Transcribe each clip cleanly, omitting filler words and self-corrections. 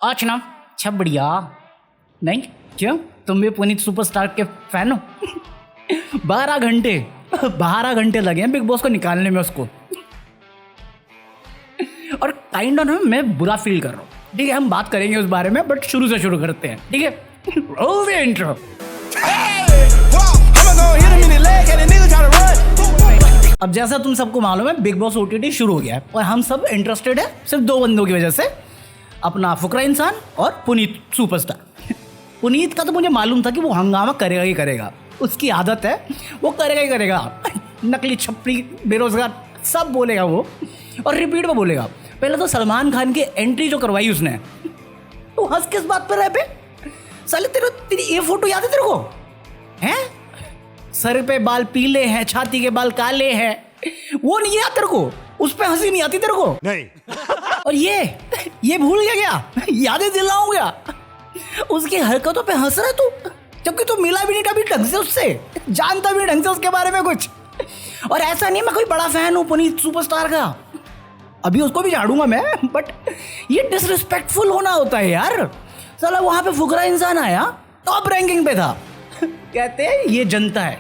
आज ना बढ़िया। नहीं क्यों, तुम भी पुनीत सुपरस्टार के फैन हो? 12 घंटे लगे हैं बिग बॉस को निकालने में उसको। और काइंड ऑफ मैं बुरा फील कर रहा हूँ। ठीक है, हम बात करेंगे उस बारे में, बट शुरू से शुरू करते हैं। ठीक है, रोल द इंट्रो। अब जैसा तुम सबको मालूम है, बिग बॉस ओटीटी शुरू हो गया है और हम सब इंटरेस्टेड है सिर्फ दो बंदों की वजह से, अपना फुकरा इंसान और पुनीत सुपरस्टार। पुनीत का तो मुझे मालूम था कि वो हंगामा करेगा ही करेगा, उसकी आदत है, वो करेगा ही करेगा। नकली छपरी बेरोजगार सब बोलेगा वो, और रिपीट में बोलेगा। पहले तो सलमान खान की एंट्री जो करवाई उसने, तो हंस किस बात पर है बे? साले तेरी ये फोटो याद है तेरे को? हैं सर पे बाल पीले हैं, छाती के बाल काले हैं, वो नहीं याद तेरे को? उस पे हंसी नहीं आती तेरे को? नहीं। और ये भूल गया? यादें दिलाऊं क्या? उसकी हरकतों पे हंस रहा तू, जबकि तू मिला भी नहीं कभी ढंग से उससे, जानता भी ढंग से उसके बारे में कुछ। और ऐसा नहीं मैं कोई बड़ा फैन हूँ पुनीत सुपरस्टार का, अभी उसको भी झाड़ूंगा मैं, बट ये डिसरिस्पेक्टफुल होना होता है यार। साला वहां पे फुकरा इंसान आया, टॉप रैंकिंग पे था। कहते हैं ये जनता है,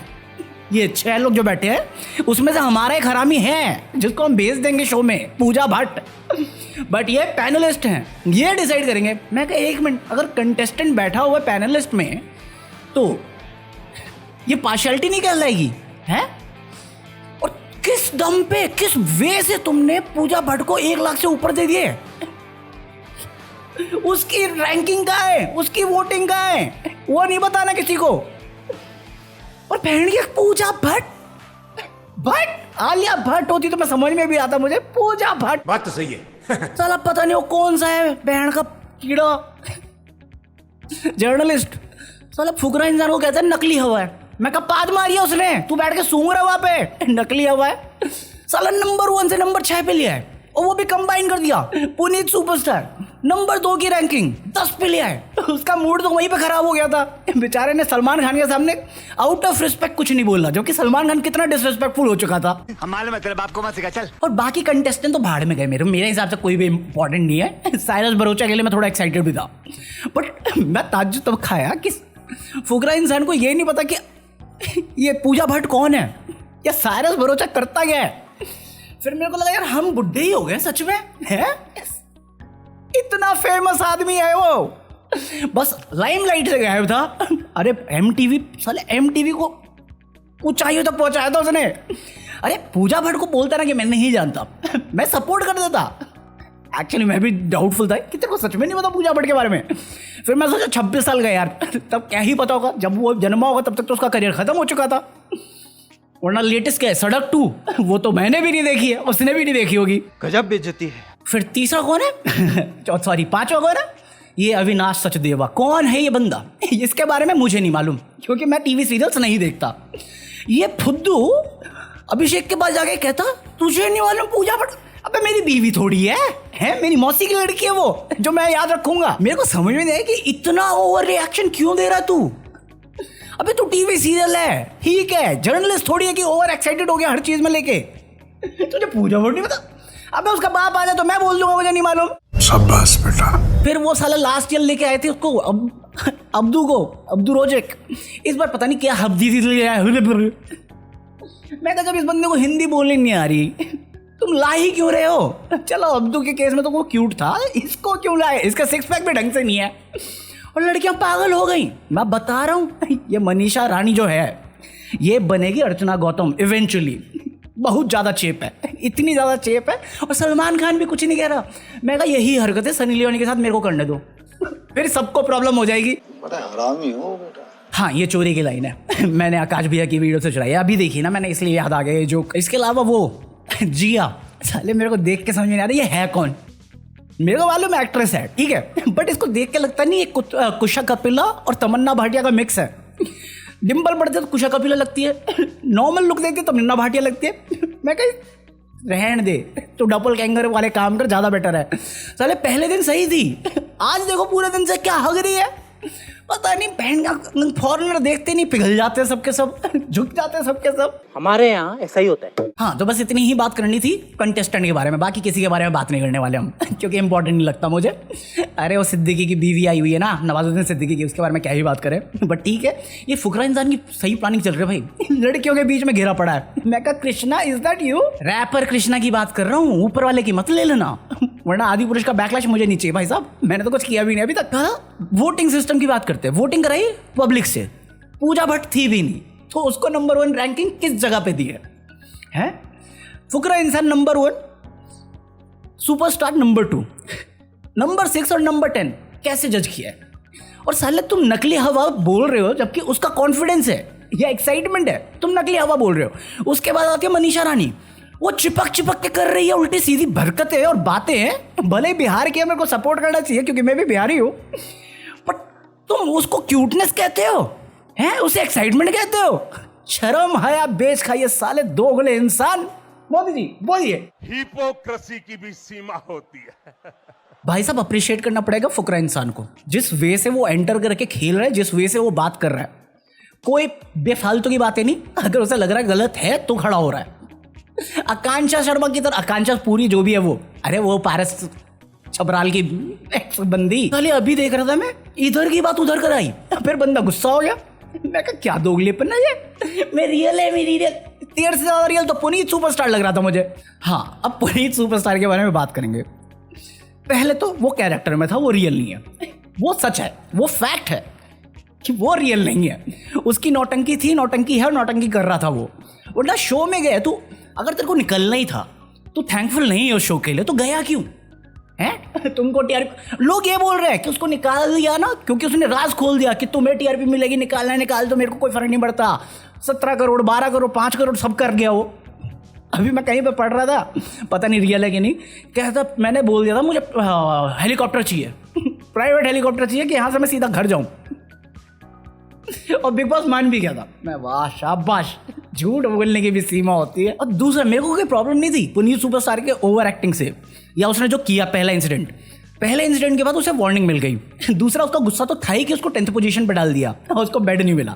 ये 6 लोग जो बैठे हैं उसमें से हमारा एक हरामी है जिसको हम भेज देंगे शो में, पूजा भट्ट। बट ये पैनलिस्ट हैं, ये डिसाइड करेंगे। मैं कहा एक मिनट, अगर कंटेस्टेंट बैठा हुआ पैनलिस्ट में तो ये पार्शियलिटी नहीं कहलाएगी है? और किस दम पे, किस वे से तुमने पूजा भट्ट को 1 लाख से ऊपर दे दिए? उसकी रैंकिंग का है, उसकी वोटिंग का है, वो नहीं बताना किसी को। और बहन की पूजा भट्ट आलिया भट्ट होती तो मैं समझ में भी आता मुझे। पूजा भट्ट, बात तो सही है। साला पता नहीं वो कौन सा है बहन का कीड़ा जर्नलिस्ट। साला फुकरा इंसान को कहता है नकली हवा है। मैं कहा पाद मारिया उसने, तू बैठ के सूंघ रहा वहां पे, नकली हवा है। साला नंबर 1 से नंबर 6 पे लिया है, और वो भी कंबाइन कर दिया। पुनीत सुपरस्टार नंबर 2 की रैंकिंग 10 पे लिया है। उसका मूड तो वहीं पे खराब हो गया था। बेचारे ने सलमान खान के सामने आउट ऑफ रिस्पेक्ट कुछ नहीं बोला, जो कि सलमान खान कितना डिसरिस्पेक्टफुल हो चुका था। हम मालूम है, तेरे बाप को मत सिखा, चल। और बाकी कंटेस्टेंट तो भाड़ में गए मेरे हिसाब से कोई भी इंपॉर्टेंट नहीं है। साइरस बरोचा के लिए मैं थोड़ा एक्साइटेड भी था, बट मैं ताज्जुब तब खाया कि फुकरा इंसान को ये नहीं पता कि ये पूजा भट्ट कौन है या साइरस बरोचा करता क्या है। फिर मेरे को लगा यार हम बुढ़े ही हो गए सच में, है? इतना फेमस आदमी है वो, बस लाइमलाइट से गायब था। अरे एमटीवी, साले एमटीवी को ऊंचाइयों तक पहुंचाया था उसने। अरे पूजा भट्ट को बोलता ना कि मैं नहीं जानता, मैं सपोर्ट कर देता। एक्चुअली मैं भी डाउटफुल था कि तेरे को सच में नहीं पता पूजा भट्ट के बारे में। फिर मैं सोचा 26 साल का यार, तब क्या ही पता होगा, जब वो जन्मा होगा तब तक तो उसका करियर खत्म हो चुका था। वरना लेटेस्ट क्या है, सड़क 2, वो तो मैंने भी नहीं देखी है, उसने भी नहीं देखी होगी। गजब बेइज्जती है। फिर तीसरा कौन है? सॉरी 5वां कौन है? ये अविनाश सचदेवा। कौन है ये बंदा? इसके बारे में मुझे नहीं मालूम, क्योंकि मैं टीवी सीरियल्स नहीं देखता। ये फुद्दू अभिषेक के पास जाके कहता तुझे नहीं मालूम पूजा भट्ट? अबे मेरी बीवी थोड़ी है मेरी मौसी की लड़की है वो, जो मैं याद रखूंगा। मेरे को समझ में नहीं आया कि इतना ओवर रिएक्शन क्यों दे रहा तू। अबे तू टीवी सीरियल है, ठीक है, जर्नलिस्ट थोड़ी है कि ओवर एक्साइटेड हो गया हर चीज में लेके। तुझे पूजा भट्ट नहीं पता? अबे उसका बाप आ जाए तो मैं बोल दूंगा मुझे नहीं मालूम। शाबाश बेटा। फिर वो साला लास्ट ईयर लेके आए थे उसको, अब्दू रोजेक। इस बार पता नहीं क्या हब्दी मैं कहा जब इस बंदे को हिंदी बोलनी नहीं आ रही, तुम ला ही क्यों रहे हो? चलो अब्दू के केस में तो वो क्यूट था, इसको क्यों लाए? इसका 6 पैक भी ढंग से नहीं है, और लड़कियां पागल हो गई। मैं बता रहा हूँ, ये मनीषा रानी जो है ये बनेगी अर्चना गौतम इवेंचुअली। बहुत ज़्यादा चेप है, इतनी ज़्यादा चेप है। और सलमान खान भी कुछ नहीं कह रहा। मैं कहा यही हरकत है सनी लियोनी के साथ, मेरे को करने दो, फिर सबको प्रॉब्लम हो जाएगी। बड़ा हरामी हो बेटा। हाँ, ये चोरी की लाइन है। मैंने आकाश भैया की वीडियो से चुराई, अभी देखी ना मैंने, इसलिए याद आ गया ये जोक। इसके अलावा वो जिया, साले मेरे को देख के समझ में नहीं आ रहा ये है कौन। मेरे को मालूम एक्ट्रेस है, ठीक है, बट इसको देख के लगता नहीं ये कुशा कपिला और तमन्ना भाटिया का मिक्स है। डिम्पल बढ़ते तो कुशा कपिला लगती है, नॉर्मल लुक देखती है तमन्ना भाटिया लगती है। मैं कहीं रहन दे, तो डबल कैंगर वाले काम कर, ज़्यादा बेटर है। साले पहले दिन सही थी, आज देखो पूरे दिन से क्या हग रही है। पता नहीं बहन का फॉरेनर देखते नहीं पिघल जाते हैं सबके सब, झुक जाते हैं सबके सब। हमारे यहाँ ऐसा ही होता है। हाँ, तो बस इतनी ही बात करनी थी कंटेस्टेंट के बारे में, बाकी किसी के बारे में बात नहीं करने वाले हम क्योंकि इंपॉर्टेंट नहीं लगता मुझे। अरे वो सिद्दीकी की बीवी आई हुई है ना, नवाजुद्दीन सिद्दीकी की, उसके बारे में क्या ही बात करें। बट ठीक है, ये फुकरा इंसान की सही प्लानिंग चल रही है भाई, लड़कियों के बीच में घेरा पड़ा है। मैं कहा Krishna is that you? Rapper Krishna की बात कर रहा हूँ, ऊपर वाले की मत ले लेना, वरना आदि पुरुष का बैकलैश मुझे नहीं चाहिए भाई साहब। मैंने तो कुछ किया भी नहीं अभी तक। वोटिंग सिस्टम की बात करते हैं, वोटिंग कराई पब्लिक से, पूजा भट्ट थी भी नहीं, तो उसको नंबर 1 रैंकिंग किस जगह पे दी है? फुकरा इंसान नंबर 1, सुपरस्टार नंबर 2, नंबर 6 और नंबर 10 कैसे जज किया है? और साले तुम नकली हवा बोल रहे हो जबकि उसका कॉन्फिडेंस है या एक्साइटमेंट है, तुम नकली हवा बोल रहे हो। उसके बाद आती है मनीषा रानी, वो चिपक चिपक के कर रही है उल्टी सीधी हरकतें और बातें हैं। भले ही बिहार की, मेरे को सपोर्ट करना चाहिए क्योंकि मैं भी बिहारी हूँ, बट तुम उसको क्यूटनेस कहते हो हैं, उसे एक्साइटमेंट कहते हो? शर्म है या बेच खाइए साले दोगले इंसान। मोदी जी बोलिए। हिपोक्रेसी की भी सीमा होती है। भाई साहब अप्रिशिएट करना पड़ेगा फुकरा इंसान को, जिस वे से वो एंटर करके खेल रहा है, जिस वे से वो बात कर रहा है, कोई बेफालतू की बातें नहीं। अगर उसे लग रहा है गलत है तो खड़ा हो रहा है। आकांक्षा शर्मा की तरह, आकांक्षा पूरी जो भी है वो, अरे वो पारस छबराल की एक्स बंदी, खाली अभी देख रहा था मैं, इधर की बात उधर कराई, फिर बंदा गुस्सा हो गया। मैं कहा क्या दोगलेपन है ये, मैं रियल है, मेरी रियल। तेरे से ज्यादा रियल तो पुनीत सुपरस्टार लग रहा था मुझे। हाँ, अब पुनीत सुपरस्टार के बारे में बात करेंगे। पहले तो वो कैरेक्टर में था, वो रियल नहीं है, वो सच है, वो फैक्ट है कि वो रियल नहीं है। उसकी नौटंकी थी, नौटंकी है और नौटंकी कर रहा था वो। वरना शो में गया तू, अगर तेरे को निकलना ही था तो थैंकफुल नहीं है उस शो के लिए, तो गया क्यों है? तुमको टीआरपी, लोग ये बोल रहे हैं कि उसको निकाल दिया ना क्योंकि उसने राज खोल दिया कि तुम्हें टीआरपी मिलेगी, निकालना है निकाल दो, मेरे को कोई फर्क नहीं पड़ता। 17 करोड़ 12 करोड़ 5 करोड़ सब कर गया वो। अभी मैं कहीं पे पढ़ रहा था, पता नहीं रियल है कि नहीं, कहता मैंने बोल दिया था मुझे हेलीकॉप्टर चाहिए, प्राइवेट हेलीकॉप्टर चाहिए कि यहाँ से मैं सीधा घर जाऊँ, और बिग बॉस मान भी गया था। मैं वाह शाबाश, झूठ बोलने की भी सीमा होती है। और दूसरा, मेरे को कोई प्रॉब्लम नहीं थी पुनीत सुपरस्टार के ओवर एक्टिंग से, या उसने जो किया पहले इंसिडेंट के बाद उसे वार्निंग मिल गई। दूसरा, उसका गुस्सा तो था ही कि उसको 10th पोजीशन पे डाल दिया और उसको बेड नहीं मिला।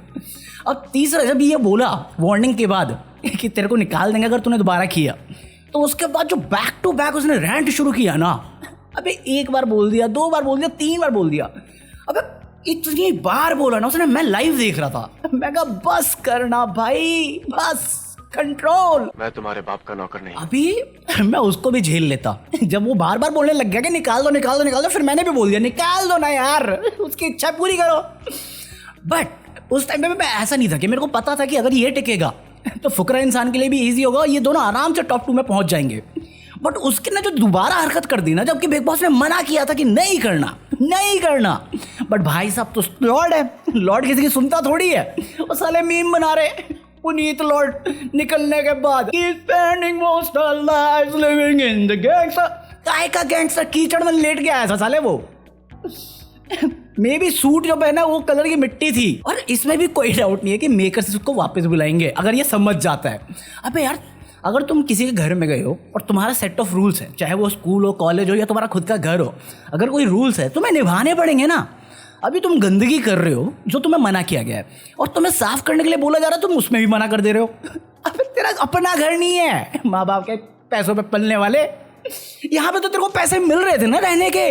अब तीसरा, जब ये बोला वार्निंग के बाद कि तेरे को निकाल देंगे अगर तूने दोबारा किया, तो उसके बाद जो बैक टू बैक उसने रैंट शुरू किया ना, अबे 1 बार बोल दिया, 2 बार बोल दिया, 3 बार बोल दिया, अबे इतनी बार बोला ना उसने। मैं लाइव देख रहा था, मैं कहा बस करना भाई, बस कंट्रोल। मैं तुम्हारे बाप का नौकर नहीं। अभी मैं उसको भी झेल लेता, जब वो बार बार बोलने लग गया कि निकाल दो निकाल दो निकाल दो, फिर मैंने भी बोल दिया निकाल दो ना यार, उसकी इच्छा पूरी करो। बट उस टाइम पे मैं ऐसा नहीं था कि मेरे को पता था कि अगर ये टिकेगा तो फुकरा इंसान के लिए भी ईजी होगा, ये दोनों आराम से टॉप 2 में पहुंच जाएंगे। बट उसके ने जो दोबारा हरकत कर दी ना, जबकि बिग बॉस ने मना किया था कि नहीं करना नहीं करना, बट भाई साहब तो लॉर्ड है, लॉर्ड किसी की सुनता थोड़ी है। वो साले मीम बना रहे पुनीत लॉर्ड निकलने के बाद, spending most of life living in the gangster. काय का गैंगस्टर, कीचड़ में लेट गया ऐसा साले वो। मे भी सूट जो पहना वो कलर की मिट्टी थी। और इसमें भी कोई डाउट नहीं है कि मेकर्स उसको वापस बुलाएंगे अगर ये समझ जाता है। अबे यार, अगर तुम किसी के घर में गए हो और तुम्हारा सेट ऑफ रूल्स है, चाहे वो स्कूल हो, कॉलेज हो या तुम्हारा खुद का घर हो, अगर कोई रूल्स है तुम्हें निभाने पड़ेंगे ना। अभी तुम गंदगी कर रहे हो जो तुम्हें मना किया गया है, और तुम्हें साफ करने के लिए बोला जा रहा है, तुम उसमें भी मना कर दे रहे हो। अबे तेरा अपना घर नहीं है, माँ बाप के पैसों पे पलने वाले। यहाँ पे तो तेरे को पैसे मिल रहे थे ना रहने के,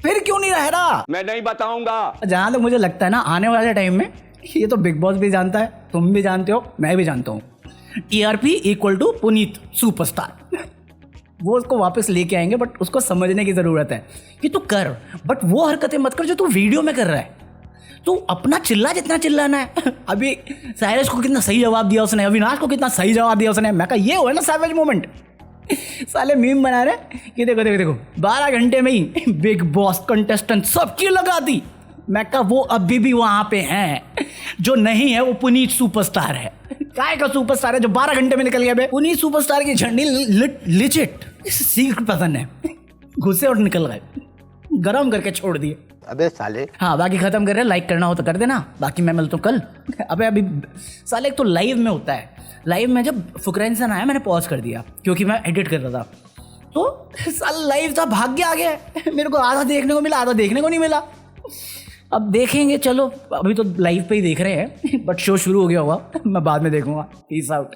फिर क्यों नहीं रह रहा? मैं नहीं बताऊंगा। जहाँ तक मुझे लगता है ना, आने वाले टाइम में, ये तो बिग बॉस भी जानता है, तुम भी जानते हो, मैं भी जानता हूँ, TRP equal to Puneet superstar. वो उसको वापस लेके आएंगे, बट उसको समझने की ज़रूरत है कि तू कर, बट वो हरकतें मत कर जो तू वीडियो में कर रहा है। तू अपना चिल्ला जितना चिल्लाना है। अभी साइरस को कितना सही जवाब दिया उसने, अविनाश को कितना सही जवाब दिया उसने। मैं कहा ये हो ना सैवेज मोमेंट। साले मीम बना रहे कि देखो देखो देखो 12 घंटे में ही बिग बॉस कंटेस्टेंट सबकी लगा दी। मैं कहा वो अभी भी वहां पे हैं, जो नहीं है वो पुनीत सुपरस्टार है। काय का सुपरस्टार है जो 12 घंटे में निकल गया बे? पुनीत सुपरस्टार की झंडी लिजिट सीक्रेट पसंद है, घुसे और निकल गए, गरम करके छोड़ दिए। अबे साले। हाँ, बाकी खत्म कर रहे हैं, लाइक करना हो तो कर देना, बाकी मैं मिलता हूँ कल। अबे अभी साले एक तो लाइव में होता है, लाइव में जब फुकरा इंसान आया मैंने पॉज कर दिया क्योंकि मैं एडिट कर रहा था, तो साला लाइव था, भाग गया आ गया। मेरे को आधा देखने को मिला, आधा देखने को नहीं मिला। अब देखेंगे, चलो अभी तो लाइव पे ही देख रहे हैं बट शो शुरू हो गया होगा, मैं बाद में देखूंगा। Peace out.